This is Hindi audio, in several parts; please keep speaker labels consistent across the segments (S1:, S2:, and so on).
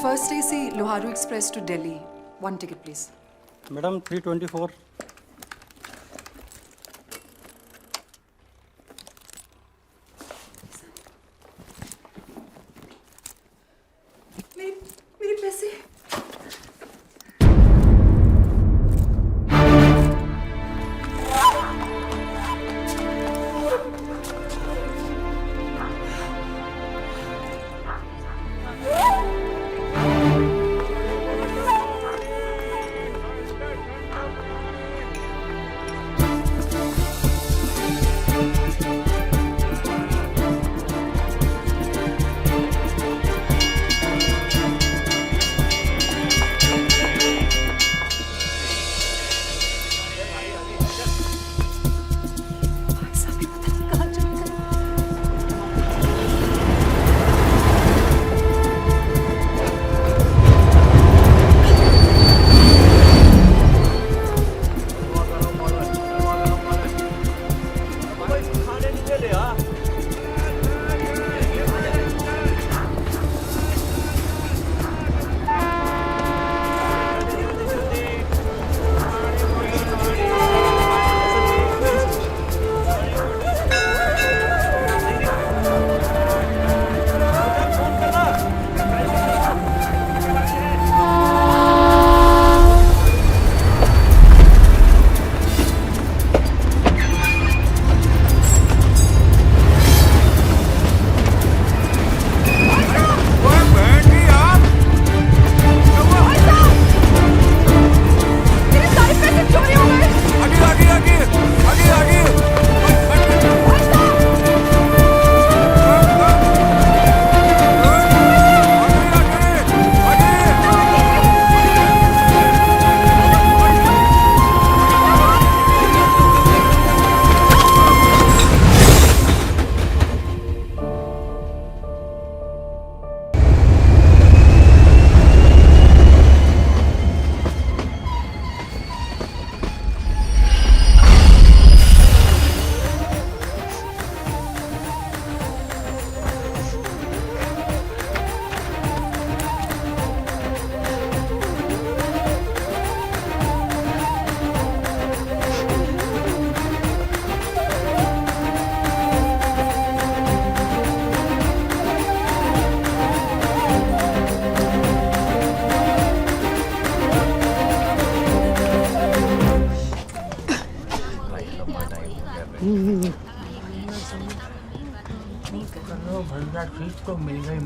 S1: First AC Loharu Express to Delhi. One ticket, please.
S2: Madam, 324.
S1: मेरे पैसे।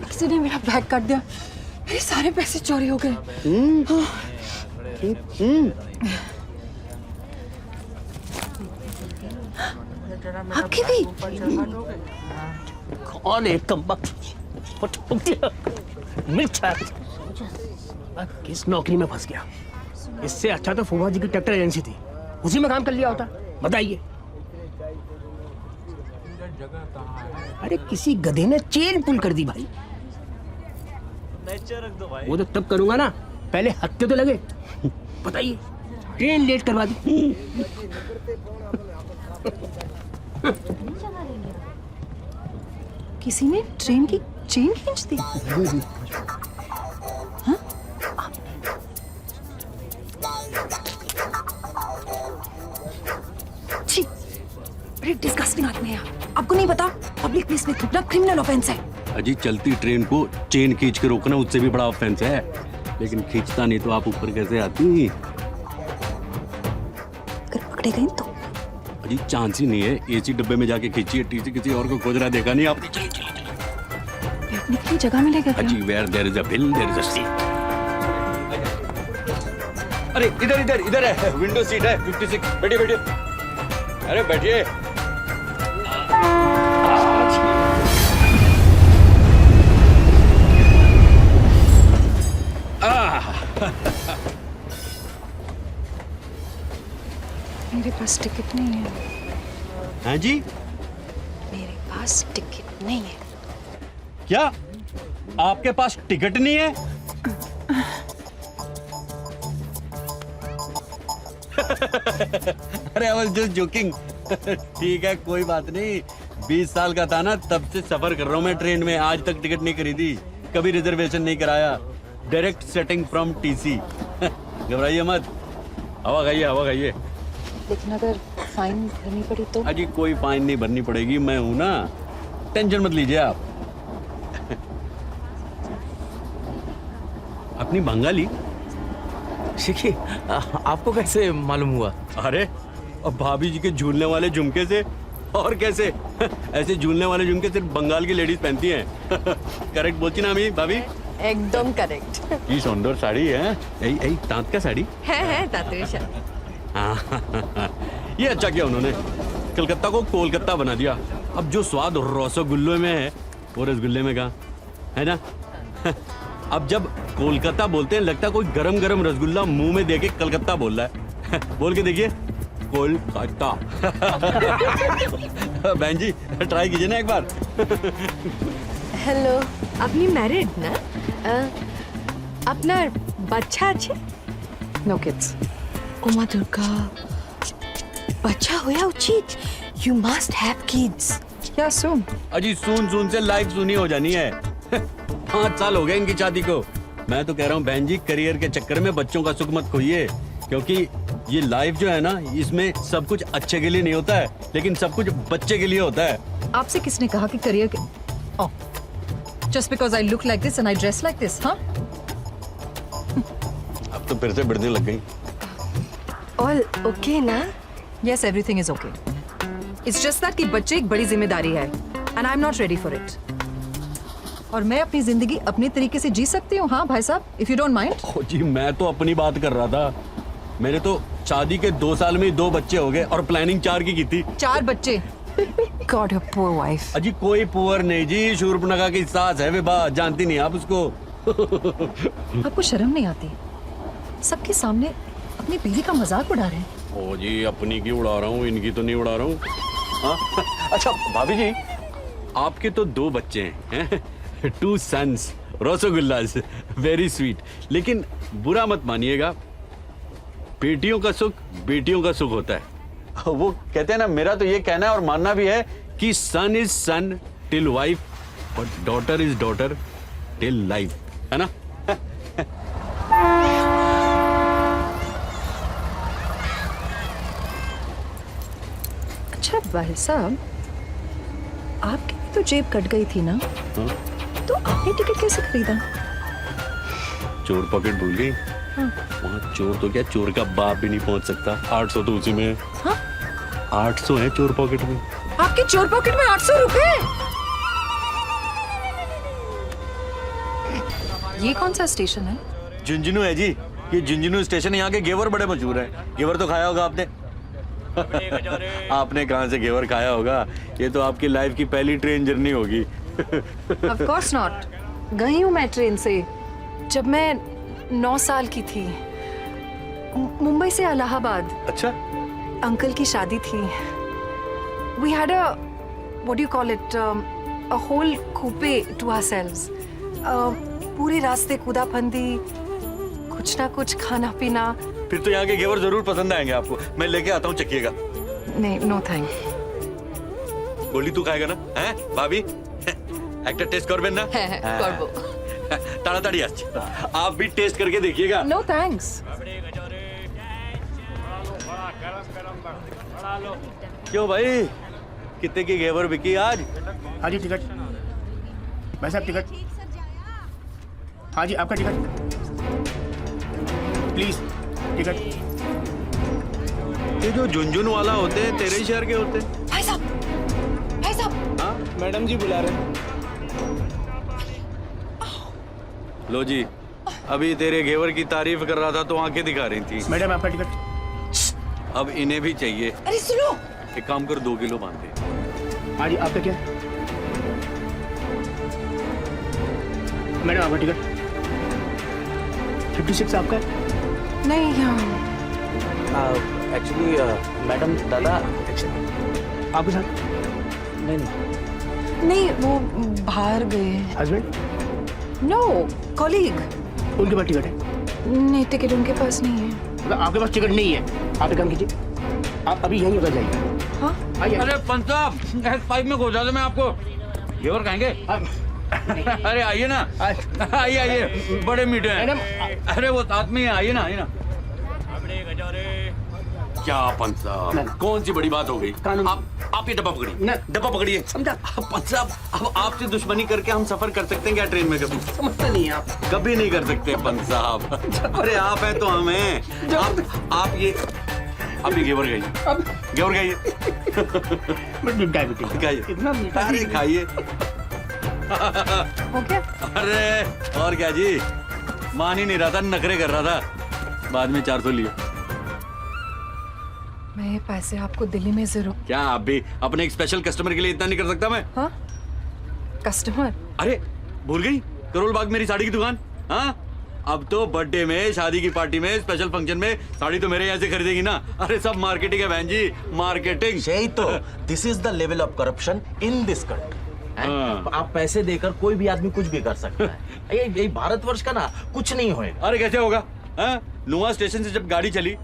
S3: किसी ने मेरा बैग काट दिया, मेरे सारे पैसे चोरी हो गए। आपकी भी?
S4: कौन है मिर्चा? किस नौकरी में फंस गया? इससे अच्छा तो फूफा जी की ट्रैक्टर एजेंसी थी, उसी में काम कर लिया होता। बताइए। अरे किसी गधे ने चेन पुल कर दी भाई। वो तो तब करूंगा ना, पहले हत्थे तो लगे। बताइए, ट्रेन लेट करवा दी।
S3: किसी ने ट्रेन की चेन खींच दी। हाँ? छी, बड़े डिस्गस्टिंग आदमी है आप। आपको नहीं पता पब्लिक प्लेस में थूकना क्रिमिनल ऑफेंस है।
S5: अजी चलती ट्रेन को चेन खींच के रोकना उससे भी बड़ा ऑफेंस है, लेकिन खींचता नहीं तो आप ऊपर कैसे आती?
S3: अगर पकड़े गए तो?
S5: अजी चांस ही नहीं है, एसी डब्बे में जाके खींचिए, टीसी किसी और को खोज रहा देखा नहीं आपने?
S3: बैठने के लिए जगह मिलेगा क्या?
S5: अजी where there is a will there is a seat. अरे इधर इधर इधर है, विंडो सीट है 56। बैठिए बैठिए, अरे बैठिए।
S3: मेरे पास टिकट नहीं है।
S5: हैं जी?
S3: मेरे पास टिकट नहीं है।
S5: क्या आपके पास टिकट नहीं है? अरे आई वाज जस्ट जोकिंग। ठीक है कोई बात नहीं, 20 साल का था ना तब से सफर कर रहा हूँ मैं ट्रेन में, आज तक टिकट नहीं खरीदी, कभी रिजर्वेशन नहीं कराया। Direct setting from TC. घबराइए मत, हवा खाइए।
S3: लेकिन अगर फाइन भरनी पड़ी तो?
S5: अजी कोई फाइन नहीं भरनी पड़ेगी, मैं हूं ना, टेंशन मत लीजिए आप। अपनी बंगाली?
S6: शिखी, आपको कैसे मालूम हुआ?
S5: अरे अब भाभी जी के झूलने वाले झुमके से, और कैसे? ऐसे झूलने वाले झुमके सिर्फ बंगाल की लेडीज पहनती हैं। करेक्ट बोलती ना अमी भाभी?
S7: एकदम करेक्ट
S5: ये सुंदर साड़ी है, यही तांत का साड़ी
S7: है तातुषा।
S5: हाँ, ये अच्छा किया उन्होंने, कलकत्ता को कोलकाता बना दिया। अब जो स्वाद रसगुल्ले में है वो रसगुल्ले में कहाँ है ना। अब जब कोलकाता बोलते हैं लगता है कोई गरम गरम रसगुल्ला मुंह में देके कलकत्ता बोल रहा है। बोल के देखिए, कोलकाता। बहन जी ट्राई कीजिए ना एक बार।
S7: हेलो, আপনি ম্যারিড না? আপনার বাচ্চা আছে?
S1: No kids.
S7: ওমা দুর্গা, বাচ্চা হওয়া উচিত। You must have kids.
S1: Yeah, soon.
S5: अजी सुन से लाइफ सुनी हो जानी है। 5 साल हो गए इनकी शादी को। मैं तो कह रहा हूँ बहन जी, करियर के चक्कर में बच्चों का सुख मत खोइए, क्योंकि ये लाइफ जो है ना, इसमें सब कुछ अच्छे के लिए नहीं होता है, लेकिन सब कुछ बच्चे के लिए होता है।
S3: आपसे किसने कहा कि करियर के? Oh, just because I look like this and I dress like this, हाँ?
S5: अब तो फिर से बढ़ने लग गई।
S7: ऑल ओके ना?
S3: Yes, everything is okay. It's just that कि बच्चे एक बड़ी जिम्मेदारी है and I'm not ready for it. और मैं अपनी जिंदगी अपने तरीके से जी सकती हूँ, हाँ भाई साहब, if you don't mind.
S5: ओ जी, मैं तो अपनी बात कर रहा था। मेरे तो शादी के 2 साल में ही 2 बच्चे हो गए और प्लानिंग 4 की थी।
S3: 4 बच्चे।
S1: God, your poor wife.
S5: अजी कोई पुअर नहीं जी, शूर्पणखा की सास है विभा, जानती नहीं आप उसको।
S3: आपको शर्म नहीं आती? सबके सामने अपनी बीवी का मजाक उड़ा रहे हैं।
S5: ओ जी, अपनी की उड़ा रहा हूँ, इनकी तो नहीं उड़ा रहा हूँ। हाँ? अच्छा भाभी जी, आपके तो 2 बच्चे हैं, 2 सन्स, रसगुल्लास, वेरी स्वीट। लेकिन बुरा मत मानिएगा, बेटियों का सुख होता है। वो कहते हैं ना, मेरा तो ये कहना है और मानना भी है कि सन इज सन टिल वाइफ और daughter is daughter till life, है ना।
S3: अच्छा भाई साहब, आपकी भी तो जेब कट गई थी ना? तो आपने टिकट कैसे खरीदा?
S5: चोर पॉकेट भूल गई? वहाँ चोर तो क्या, चोर का बाप भी नहीं पहुंच सकता। 800 तो उसी में है।
S3: हाँ?
S5: 800 है चोर पॉकेट में।
S3: आपके चोर पॉकेट में 800 रुपए? ये कौन सा स्टेशन है?
S8: झुंझुनू है जी, ये झुंझुनू स्टेशन। यहाँ के घेवर बड़े मशहूर हैं। घेवर तो खाया होगा आपने? आपने कहाँ से घेवर खाया होगा? ये तो आपकी लाइफ की पहली ट्रेन जर्नी होगी।
S3: Of course not.
S1: गई हूँ मैं ट्रेन से, जब मैं 9 साल की थी, मुंबई से इलाहाबाद।
S8: अच्छा,
S1: अंकल की शादी थी। We had a, what do you call it, a whole coupe to ourselves. पूरे रास्ते कूदा फंदी, कुछ ना कुछ खाना पीना।
S8: फिर तो यहाँ के घेवर जरूर पसंद आएंगे आपको। मैं लेके आता हूँ, चखिएगा।
S1: नहीं, नो थैंक।
S8: गोली तू खाएगा ना? हैं भाभी? একটা টেস্ট করবেন না?
S7: হ্যাঁ করব।
S8: তাড়াতাড়ি আসছে, आप भी टेस्ट करके देखिएगा।
S1: No thanks.
S8: क्यों भाई, कितने की घेवर बिकी आज?
S4: हाँ जी टिकट, भाई साहब टिकट। हाँ जी आपका टिकट, प्लीज टिकट।
S8: ये जो झुंझुनू वाला होते हैं तेरे ही शहर के होते हैं?
S3: भाई साहब।
S8: हाँ
S6: मैडम जी बुला रहे हैं।
S8: लो जी, अभी तेरे घेवर की तारीफ कर रहा था तो आंखें दिखा रही थी।
S4: मैडम आपका टिकट।
S8: अब इन्हें भी चाहिए।
S3: अरे सुनो,
S8: एक काम कर, 2 किलो बांध दे।
S4: हाँ जी आपका क्या? मैडम आपका टिकट 56 आपका है?
S1: नहीं,
S6: एक्चुअली मैडम दादा
S4: आपके साथ?
S1: नहीं, वो बाहर गए।
S4: हस्बैंड?
S1: No, colleague.
S4: उनके पास टिकट है?
S1: नहीं, टिकट उनके पास नहीं है।
S4: मतलब आपके पास टिकट नहीं है? आप एक काम कीजिए, आप अभी यहीं उतर जाइए।
S1: हाँ?
S4: आइए।
S8: अरे पंत साहब, पाइप में घुसा दो, मैं आपको घेवर खाएंगे।
S5: अरे आइए ना, आइए आइए, बड़े मीठे हैं। अरे वो साथ में ही है, आइए ना, आइए ना। क्या पंच साहब, कौन सी बड़ी बात हो गई?
S4: कानून।
S5: आप ये डब्बा पकड़िए,
S4: ना।
S5: डब्बा पकड़िए।
S4: समझा?
S5: पंच साहब, अब आपसे दुश्मनी करके हम सफर कर सकते हैं क्या ट्रेन में कभी?
S4: समझते नहीं हैं आप।
S5: कभी नहीं कर सकते पंच साहब। अरे आप हैं तो हम हैं। आप ये घेवर खाइए,
S4: अब
S5: घेवर खाइए,
S4: डायबिटीज
S5: खाइए,
S4: इतना मीठा
S5: अरे खाइए।
S1: हो गया?
S5: अरे और क्या जी, मान ही नहीं रहा था, नखरे कर रहा था। बाद में 400 लिए।
S1: मैं ये पैसे आपको दिल्ली में जरूर।
S5: क्या आप भी अपने एक स्पेशल कस्टमर के लिए इतना नहीं कर सकता मैं?
S1: हाँ, कस्टमर?
S5: अरे भूल गई, करोल बाग मेरी साड़ी की दुकान। हाँ, अब तो बर्थडे में, शादी की पार्टी में, स्पेशल फंक्शन में साड़ी तो मेरे यहाँ से खरीदेगी ना। अरे सब मार्केटिंग है बहन जी, मार्केटिंग।
S6: यही तो, this is the level of corruption in this country. आप पैसे देकर कोई भी आदमी कुछ भी कर सकता है। ये भारतवर्ष का ना कुछ नहीं होएगा।
S5: अरे कैसे होगा? हाँ? नुआ स्टेशन से जब गाड़ी चली,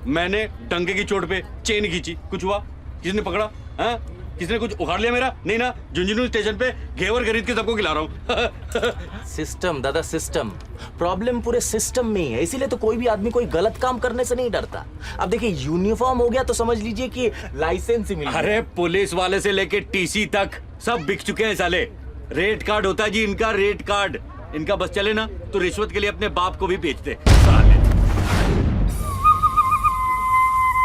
S5: मैंने डंके की चोट पे चेन खींची, कुछ हुआ? किसने पकड़ा? हाँ? किसने कुछ उखाड़ लिया मेरा? नहीं ना, झुंझुनू स्टेशन पे घेवर खरीद के सबको खिला रहा हूँ।
S6: सिस्टम दादा, सिस्टम। प्रॉब्लम पूरे सिस्टम में ही है, इसीलिए तो कोई भी आदमी कोई गलत काम करने से नहीं डरता। अब देखिए, यूनिफॉर्म हो गया तो समझ लीजिए कि लाइसेंस ही मिल गया।
S5: अरे पुलिस वाले से लेके टीसी तक सब बिक चुके हैं साले। रेट कार्ड होता है जी इनका, रेट कार्ड। इनका बस चले ना तो रिश्वत के लिए अपने बाप को भी बेचते साले।